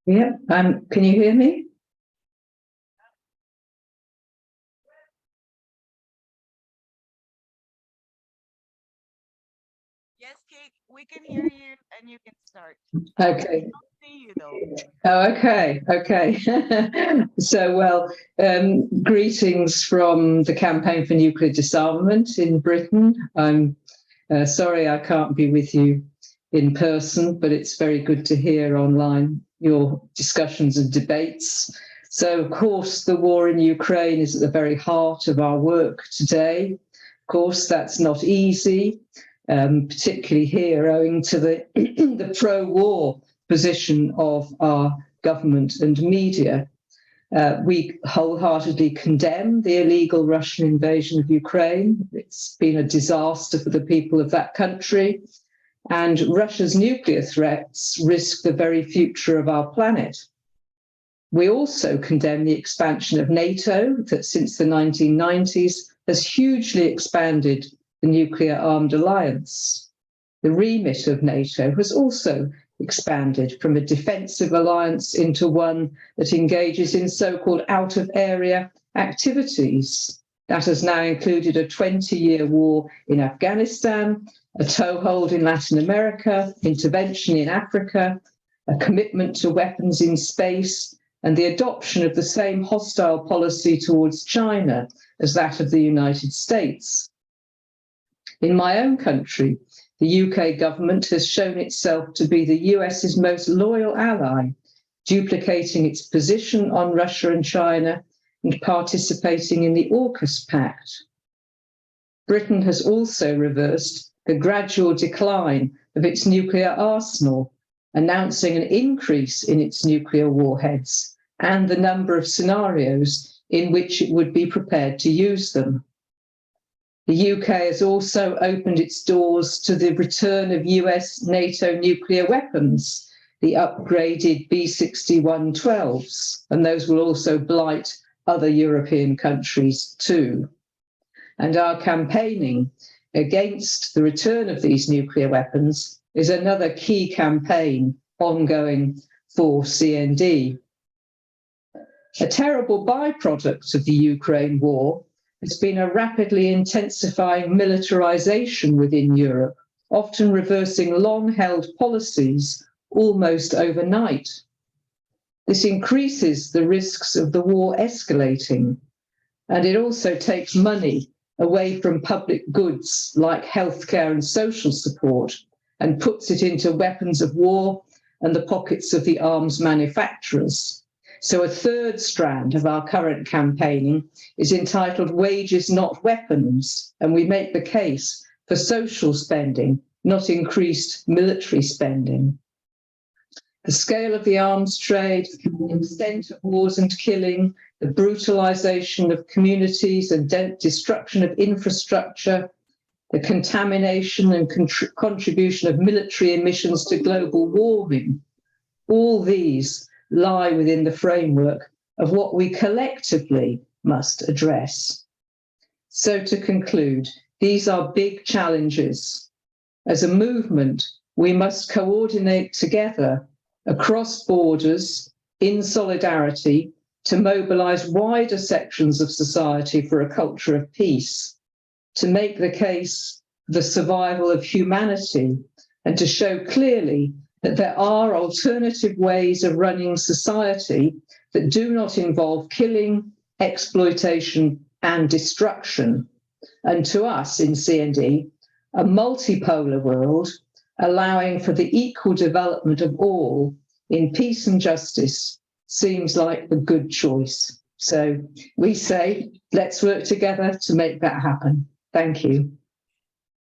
Yeah, can you hear me? Yes, Kate, we can hear you and you can start. Okay. We don't see you though. Oh, okay. Greetings from the Campaign for Nuclear Disarmament in Britain. I'm sorry I can't be with you in person, but it's very good to hear online your discussions and debates. So, of course, the war in Ukraine is at the very heart of our work today. Of course, that's not easy, particularly here, owing to the, the pro-war position of our government and media. We wholeheartedly condemn the illegal Russian invasion of Ukraine. It's been a disaster for the people of that country. And Russia's nuclear threats risk the very future of our planet. We also condemn the expansion of NATO, that since the 1990s has hugely expanded the nuclear armed alliance. The remit of NATO has also expanded from a defensive alliance into one that engages in so-called out-of-area activities. That has now included a 20-year war in Afghanistan, a toehold in Latin America, intervention in Africa, a commitment to weapons in space, and the adoption of the same hostile policy towards China as that of the United States. In my own country, the UK government has shown itself to be the US's most loyal ally, duplicating its position on Russia and China and participating in the AUKUS Pact. Britain has also reversed the gradual decline of its nuclear arsenal, announcing an increase in its nuclear warheads and the number of scenarios in which it would be prepared to use them. The UK has also opened its doors to the return of US NATO nuclear weapons, the upgraded B-61-12s, and those will also blight other European countries too. And our campaigning against the return of these nuclear weapons is another key campaign ongoing for CND. A terrible byproduct of the Ukraine war has been a rapidly intensifying militarization within Europe, often reversing long-held policies almost overnight. This increases the risks of the war escalating, and it also takes money away from public goods like healthcare and social support and puts it into weapons of war and the pockets of the arms manufacturers. So a third strand of our current campaigning is entitled Wages Not Weapons, and we make the case for social spending, not increased military spending. The scale of the arms trade, the extent of wars and killing, the brutalization of communities and destruction of infrastructure, the contamination and contribution of military emissions to global warming, all these lie within the framework of what we collectively must address. So to conclude, these are big challenges. As a movement, we must coordinate together across borders in solidarity to mobilize wider sections of society for a culture of peace, to make the case for the survival of humanity, and to show clearly that there are alternative ways of running society that do not involve killing, exploitation, and destruction. And to us in CND, a multipolar world allowing for the equal development of all in peace and justice seems like a good choice. So we say, let's work together to make that happen. Thank you.